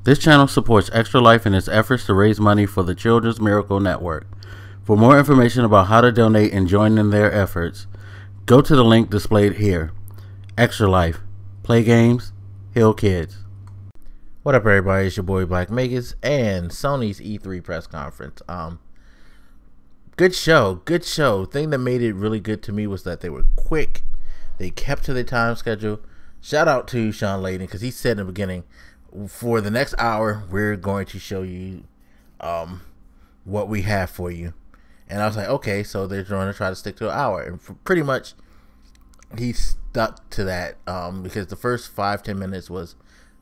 This channel supports Extra Life in its efforts to raise money for the Children's Miracle Network. For more information about how to donate and join in their efforts, go to the link displayed here. Extra Life. Play games, heal kids. What up, everybody? It's your boy Black Megas and Sony's E3 press conference. Good show. Thing that made it really good to me was that they were quick. They kept to their time schedule. Shout out to Sean Layden, because he said in the beginning, for the next hour, we're going to show you what we have for you. And I was like, okay, so they're going to try to stick to an hour. And pretty much, he stuck to that because the first 5-10 minutes was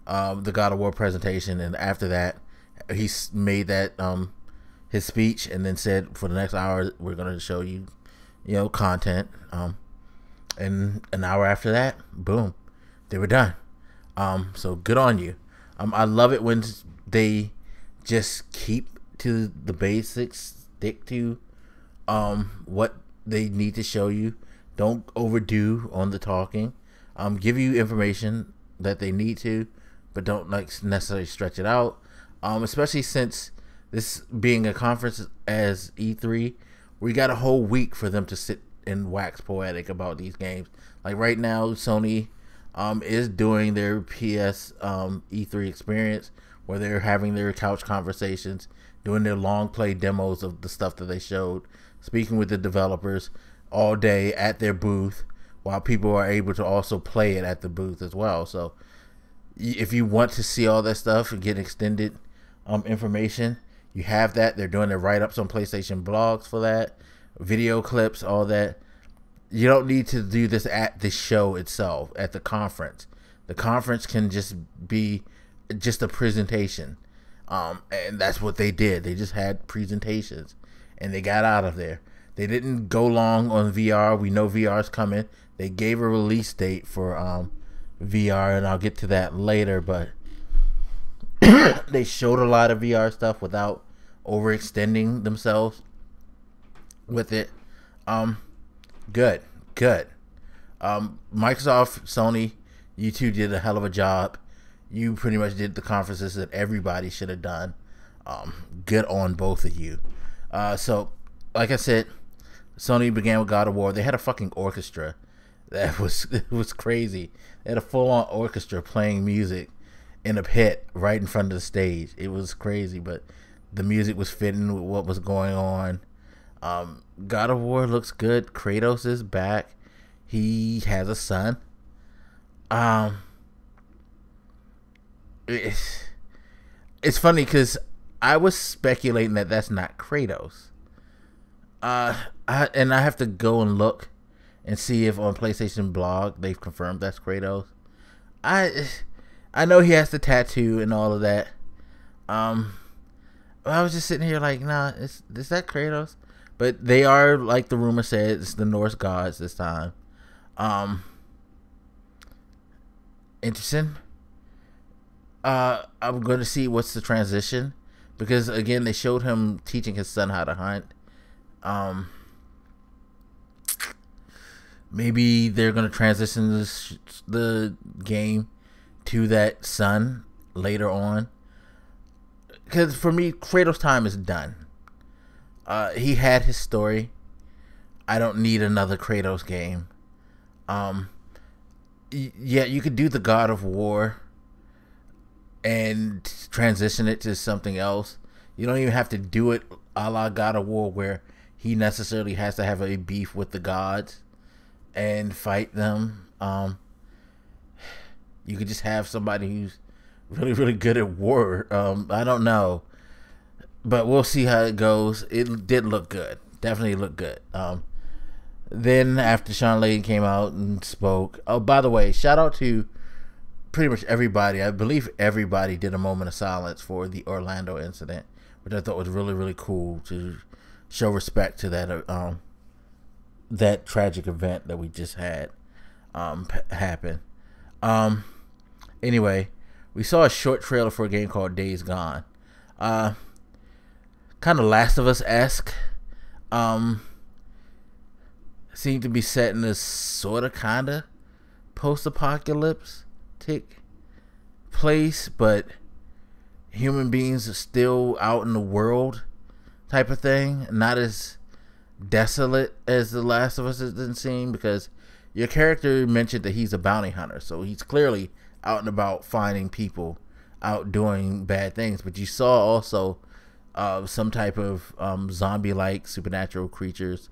the God of War presentation. And after that, he made that his speech and then said, for the next hour, we're going to show you, content. And an hour after that, boom, they were done. So good on you. I love it when they just keep to the basics, stick to what they need to show you. Don't overdo on the talking. Give you information that they need to, but don't necessarily stretch it out. Especially since this being a conference as E3, we got a whole week for them to sit and wax poetic about these games. Like right now, Sony is doing their PS E3 experience, where they're having their couch conversations, doing their long play demos of the stuff that they showed, speaking with the developers all day at their booth, while people are able to also play it at the booth as well. So if you want to see all that stuff and get extended information, you have that. They're doing their write-ups on PlayStation blogs for that, video clips, all that. You don't need to do this at the show itself, at the conference. The conference can just be just a presentation. And that's what they did. They just had presentations and they got out of there. They didn't go long on VR. We know VR is coming. They gave a release date for VR, and I'll get to that later, but they showed a lot of VR stuff without overextending themselves with it. Good. Microsoft, Sony, you two did a hell of a job. You pretty much did the conferences that everybody should have done. Good on both of you. So, like I said, Sony began with God of War. They had a fucking orchestra. It was crazy. They had a full-on orchestra playing music in a pit right in front of the stage. It was crazy, but the music was fitting with what was going on. God of War looks good. Kratos is back. He has a son. It's funny because I was speculating that that's not Kratos. I have to go and look and see if on PlayStation blog they've confirmed that's Kratos. I know he has the tattoo and all of that. I was just sitting here like, nah, is that Kratos? But they are, like the rumor said, it's the Norse gods this time. Interesting. I'm going to see what's the transition, because again, they showed him teaching his son how to hunt. Maybe they're going to transition the game to that son later on. Because for me, Kratos' time is done. He had his story. I don't need another Kratos game. Yeah, you could do the God of War and transition it to something else. You don't even have to do it a la God of War, where he necessarily has to have a beef with the gods and fight them. You could just have somebody who's really, really good at war. I don't know, but we'll see how it goes. It did look good. Definitely looked good. Then after Sean Layden came out and spoke. Oh, by the way, shout out to pretty much everybody. I believe everybody did a moment of silence for the Orlando incident, which I thought was really, really cool to show respect to that that tragic event that we just had happen. Anyway, we saw a short trailer for a game called Days Gone. Kind of Last of Us-esque. Seemed to be set in this sort of kind of post-apocalyptic place, but human beings are still out in the world type of thing. Not as desolate as The Last of Us didn't seem, because your character mentioned that he's a bounty hunter, so he's clearly out and about finding people out doing bad things. But you saw also some type of zombie-like supernatural creatures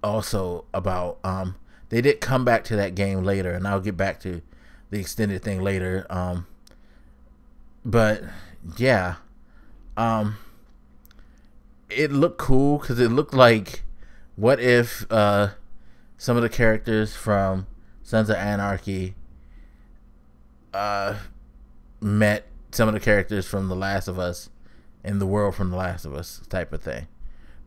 also about they did come back to that game later, and I'll get back to the extended thing later. But yeah, it looked cool because it looked like, what if some of the characters from Sons of Anarchy met some of the characters from The Last of Us in the world from The Last of Us type of thing.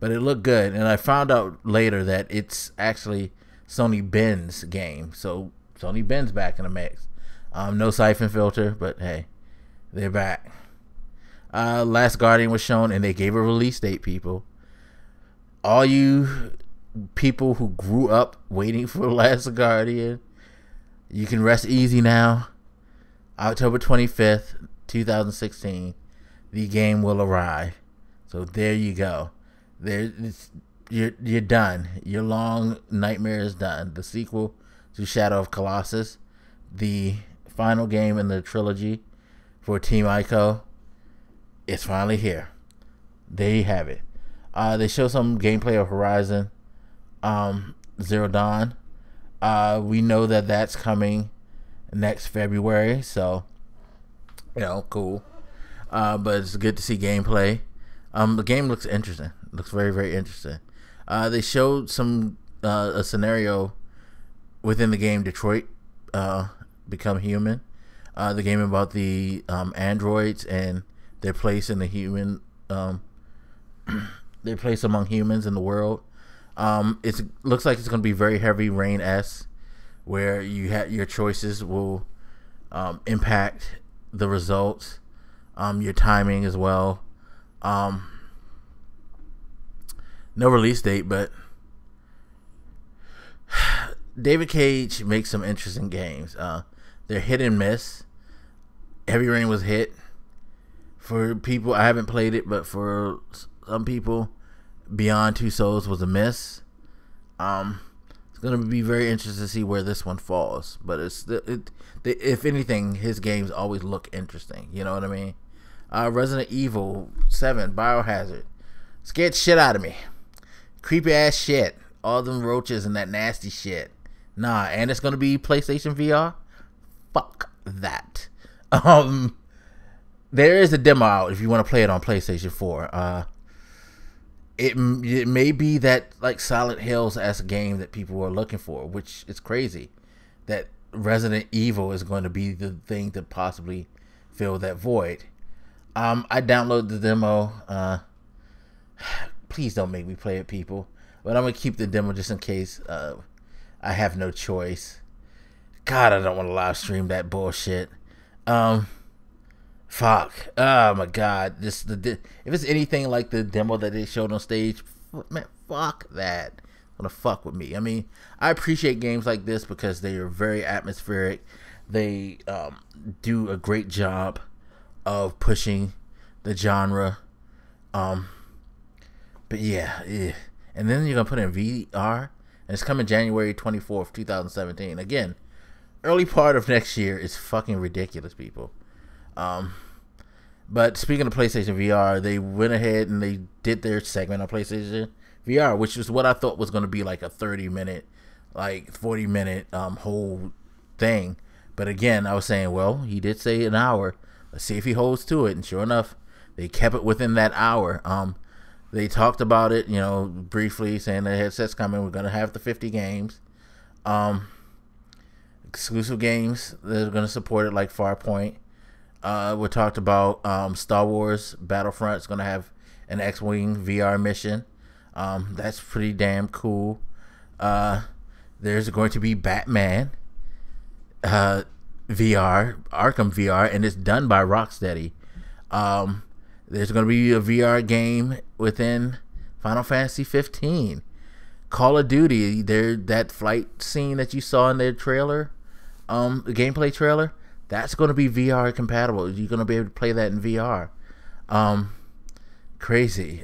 But it looked good, and I found out later that it's actually Sony Ben's game. So Sony Ben's back in the mix. No Siphon Filter, but hey, they're back. Last Guardian was shown, and they gave a release date, people. All you people who grew up waiting for Last Guardian, you can rest easy now. October 25th, 2016, the game will arrive. So there you go. You're done. Your long nightmare is done. The sequel to Shadow of Colossus, the final game in the trilogy for Team Ico, it's finally here. There you have it. They show some gameplay of Horizon Zero Dawn. We know that that's coming next February, so cool. But it's good to see gameplay. The game looks interesting. It looks very, very interesting. They showed some a scenario within the game Detroit Become Human. The game about the androids and their place in the human, their place among humans in the world. It looks like it's going to be very heavy rain-esque, where your choices will impact the results, your timing as well. No release date, but David Cage makes some interesting games. They're hit and miss. Heavy Rain was hit. For people, I haven't played it, but for some people, Beyond Two Souls was a miss. It's going to be very interesting to see where this one falls. But if anything, his games always look interesting. You know what I mean? Resident Evil 7 Biohazard scared the shit out of me. Creepy ass shit. All them roaches and that nasty shit. Nah, and it's going to be PlayStation VR? Fuck that. There is a demo out if you want to play it on PlayStation 4. It may be that like Silent Hills as a game that people are looking for, which is crazy. That Resident Evil is going to be the thing to possibly fill that void. I downloaded the demo. Please don't make me play it, people. But I'm going to keep the demo just in case I have no choice. God, I don't want to live stream that bullshit. Fuck. Oh my God. If it's anything like the demo that they showed on stage, man, fuck that. Wanna fuck with me. I mean, I appreciate games like this because they are very atmospheric. They do a great job of pushing the genre. But yeah. And then you're gonna put it in VR, and it's coming January 24th, 2017. Again, early part of next year is fucking ridiculous, people. But speaking of PlayStation VR, they went ahead and they did their segment on PlayStation VR, which is what I thought was going to be like a 30-minute, like 40-minute whole thing. But again, I was saying, well, he did say an hour. Let's see if he holds to it. And sure enough, they kept it within that hour. They talked about it, briefly, saying the headset's coming. We're going to have the 50 games. Exclusive games. They're going to support it, like Farpoint. We talked about Star Wars Battlefront is going to have an X-Wing VR mission. That's pretty damn cool. There's going to be Batman VR, Arkham VR, and it's done by Rocksteady. There's going to be a VR game within Final Fantasy 15. Call of Duty, that flight scene that you saw in their trailer, the gameplay trailer, that's going to be VR compatible. You're going to be able to play that in VR. Crazy.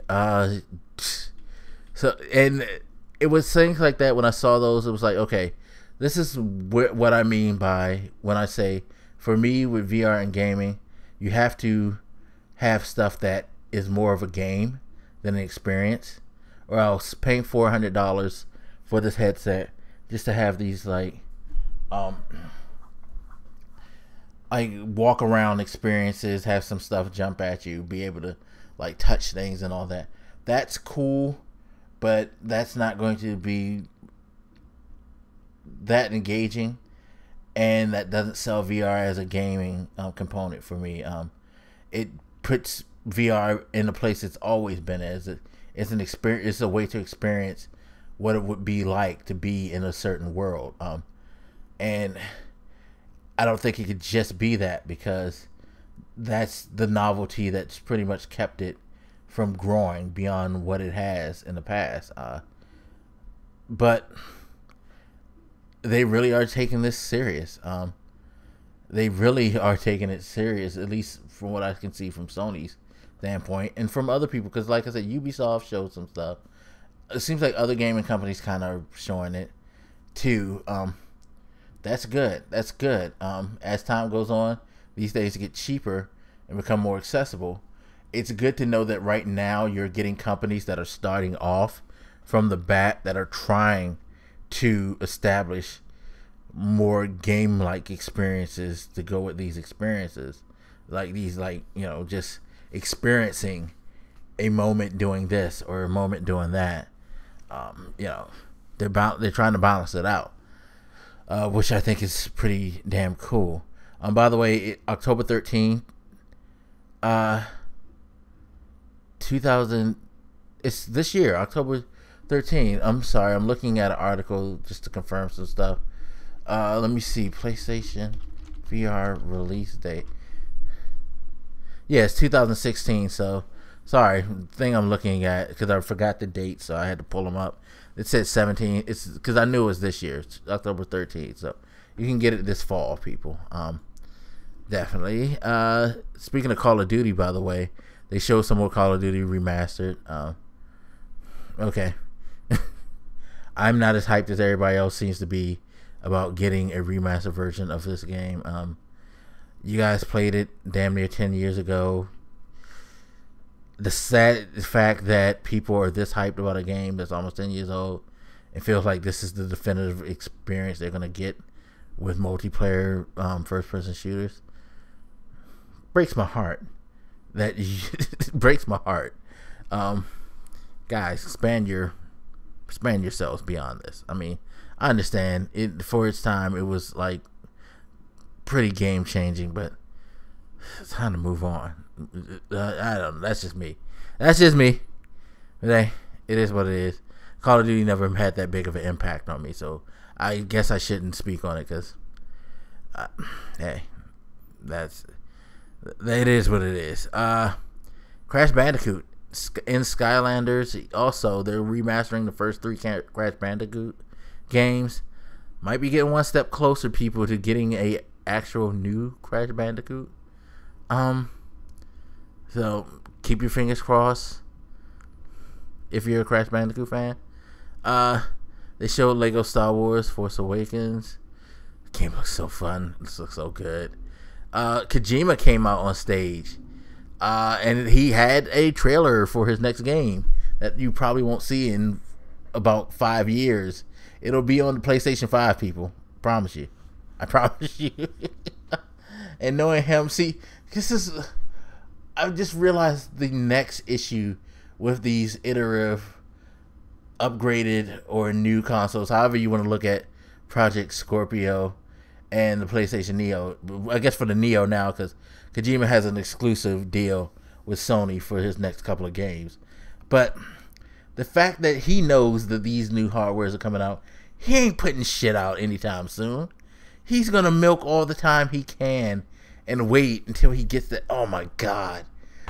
So, and it was things like that. When I saw those, it was like, okay, this is what I mean by when I say, for me with VR and gaming, you have to have stuff that is more of a game than an experience, or else paying $400 for this headset just to have these like walk around experiences, have some stuff jump at you, be able to like touch things and all that. That's cool, but that's not going to be that engaging, and that doesn't sell VR as a gaming component for me. It puts VR in the place it's always been as. It's an experience. It's a way to experience what it would be like to be in a certain world. And I don't think it could just be that, because that's the novelty that's pretty much kept it from growing beyond what it has in the past. But they really are taking this serious. They really are taking it serious, at least from what I can see from Sony's standpoint and from other people. Because like I said, Ubisoft showed some stuff. It seems like other gaming companies kind of showing it too. That's good. That's good. As time goes on, these days get cheaper and become more accessible. It's good to know that right now you're getting companies that are starting off from the bat that are trying to establish more game-like experiences to go with these experiences, like these, like, you know, just experiencing a moment doing this or a moment doing that. You know, they're trying to balance it out, which I think is pretty damn cool. By the way, October 13th, 2000, it's this year, October 13th. I'm sorry, I'm looking at an article just to confirm some stuff. Let me see, PlayStation VR release date. Yeah, it's 2016. So sorry, thing I'm looking at, because I forgot the date, so I had to pull them up. It said 17. It's because I knew it was this year. It's October 13th, so you can get it this fall, people. Definitely. Speaking of Call of Duty, by the way, they showed some more Call of Duty remastered. Okay. I'm not as hyped as everybody else seems to be about getting a remastered version of this game. You guys played it damn near 10 years ago. The sad fact that people are this hyped about a game that's almost 10 years old, it feels like this is the definitive experience they're going to get with multiplayer first-person shooters. Breaks my heart. That breaks my heart. Guys, expand yourselves beyond this. I mean, I understand it for its time. It was like pretty game changing, but it's time to move on. I don't know. That's just me. Hey, it is what it is. Call of Duty never had that big of an impact on me, so I guess I shouldn't speak on it, because hey, it is what it is. Crash Bandicoot in Skylanders. Also, they're remastering the first 3 Crash Bandicoot games. Might be getting one step closer, people, to getting a actual new Crash Bandicoot. So keep your fingers crossed if you're a Crash Bandicoot fan. They showed Lego Star Wars Force Awakens. The game looks so fun. This looks so good. Kojima came out on stage, and he had a trailer for his next game that you probably won't see in about 5 years. It'll be on the PlayStation 5, people. Promise you. I promise you. And knowing him, see, I've just realized the next issue with these iterative, upgraded, or new consoles, however you want to look at Project Scorpio and the PlayStation Neo. I guess for the Neo now, because Kojima has an exclusive deal with Sony for his next couple of games. But the fact that he knows that these new hardwares are coming out, he ain't putting shit out anytime soon. He's going to milk all the time he can and wait until he gets that. Oh my God.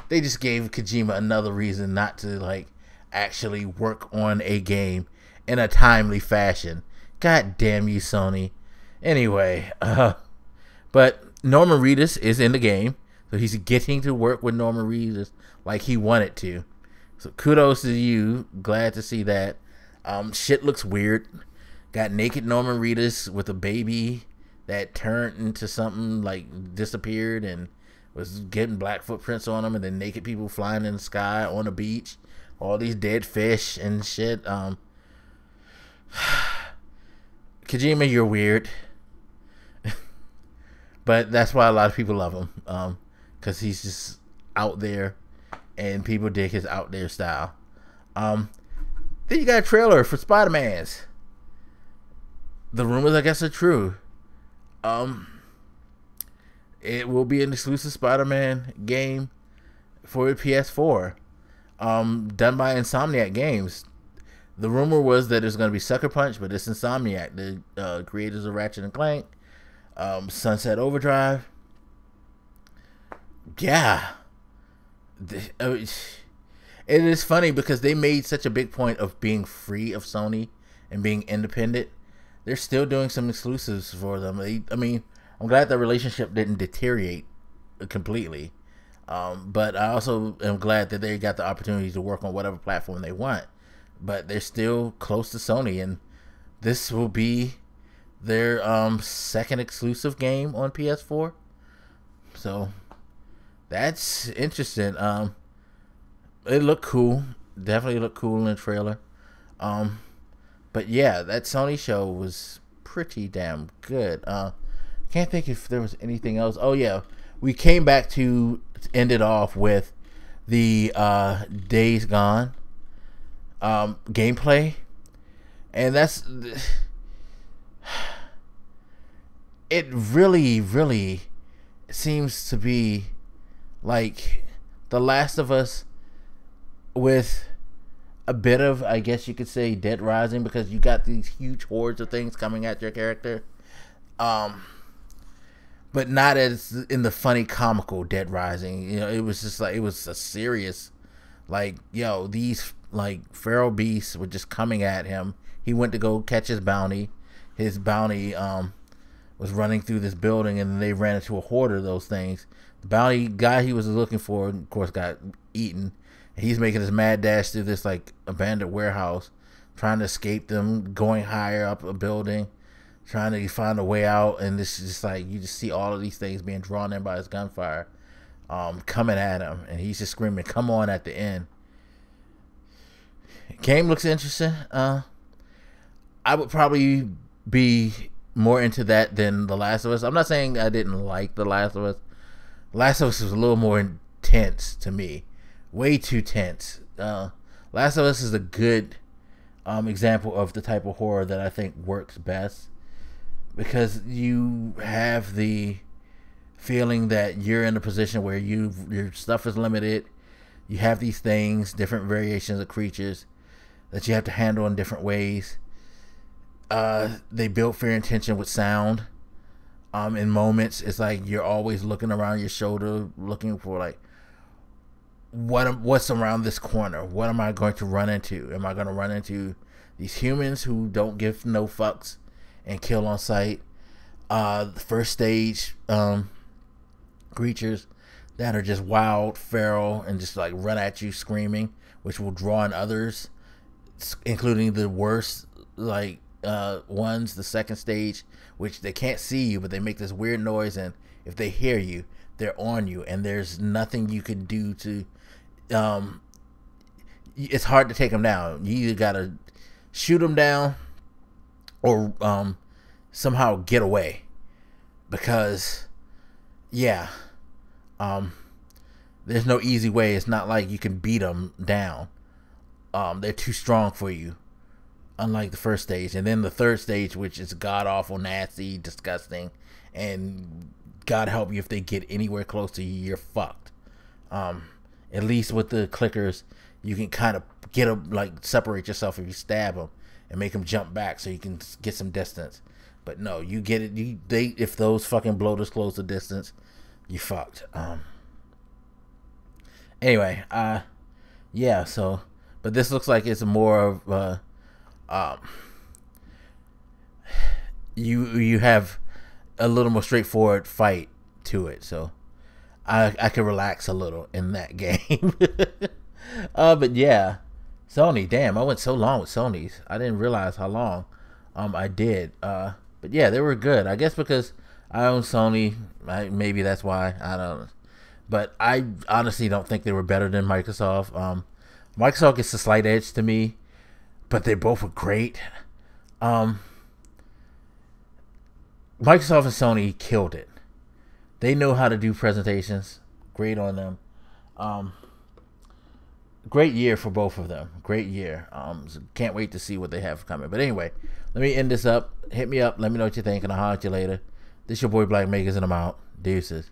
They just gave Kojima another reason not to, like, actually work on a game in a timely fashion. God damn you, Sony. Anyway, but Norman Reedus is in the game, so he's getting to work with Norman Reedus like he wanted to. So kudos to you. Glad to see that. Shit looks weird. Got naked Norman Reedus with a baby that turned into something, like disappeared and was getting black footprints on him, and then naked people flying in the sky on the beach. All these dead fish and shit. Kojima, you're weird. But that's why a lot of people love him. Because he's just out there and people dig his out there style. Then you got a trailer for Spider-Man's. The rumors, I guess, are true. It will be an exclusive Spider-Man game for PS4. Done by Insomniac Games. The rumor was that it's going to be Sucker Punch, but it's Insomniac, the creators of Ratchet and Clank, Sunset Overdrive. Yeah. It is funny because they made such a big point of being free of Sony and being independent. They're still doing some exclusives for them. I mean, I'm glad the relationship didn't deteriorate completely. But I also am glad that they got the opportunity to work on whatever platform they want. But they're still close to Sony, and this will be their second exclusive game on PS4. So that's interesting. It looked cool. Definitely looked cool in the trailer. But yeah, that Sony show was pretty damn good. Can't think if there was anything else. Oh yeah, we came back to end it off with the Days Gone gameplay, and that's it. Really seems to be like The Last of Us with a bit of, I guess you could say, Dead Rising, because you got these huge hordes of things coming at your character, but not as in the funny comical Dead Rising. You know, it was just like, it was a serious, like, yo, these like feral beasts were just coming at him. He went to go catch his bounty. His bounty was running through this building, and they ran into a horde of those things. The bounty guy he was looking for, of course, got eaten. He's making this mad dash through this like abandoned warehouse, trying to escape them, going higher up a building, trying to find a way out. And this is just like, you just see all of these things being drawn in by his gunfire, coming at him, and he's just screaming, "Come on!" at the end. Game looks interesting. I would probably be more into that than The Last of Us. I'm not saying I didn't like The Last of Us. Last of Us was a little more intense to me. Way too tense. Last of Us is a good example of the type of horror that I think works best, because you have the feeling that you're in a position where your stuff is limited. You have these things, different variations of creatures that you have to handle in different ways. They build fear and tension with sound. In moments, it's like you're always looking around your shoulder, looking for like, what's around this corner? What am I going to run into? Am I going to run into these humans who don't give no fucks and kill on sight? The first stage creatures that are just wild, feral, and just like run at you screaming, which will draw in others, including the worst like ones. The second stage, which they can't see you, but they make this weird noise, and if they hear you, they're on you, and there's nothing you can do to it's hard to take them down. You either gotta shoot them down or somehow get away, because yeah, there's no easy way. It's not like you can beat them down. They're too strong for you, unlike the first stage. And then the third stage, which is god awful, nasty, disgusting, and God help you if they get anywhere close to you, you're fucked. At least with the clickers, you can kind of get them, like separate yourself if you stab them and make them jump back so you can get some distance. But no, you get it. If those fucking bloaters close the distance, you fucked. Anyway, yeah. So, but this looks like it's more of you have a little more straightforward fight to it, so I can relax a little in that game. But yeah, Sony. Damn, I went so long with Sony's. I didn't realize how long I did. But yeah, they were good. I guess because I own Sony, maybe that's why. I don't know. But I honestly don't think they were better than Microsoft. Microsoft gets a slight edge to me, but they both were great. Microsoft and Sony killed it. They know how to do presentations. Great on them. Great year for both of them. Great year. So can't wait to see what they have coming. But anyway, let me end this up. Hit me up. Let me know what you think, and I'll holler at you later. This your boy Black Makers, and I'm out. Deuces.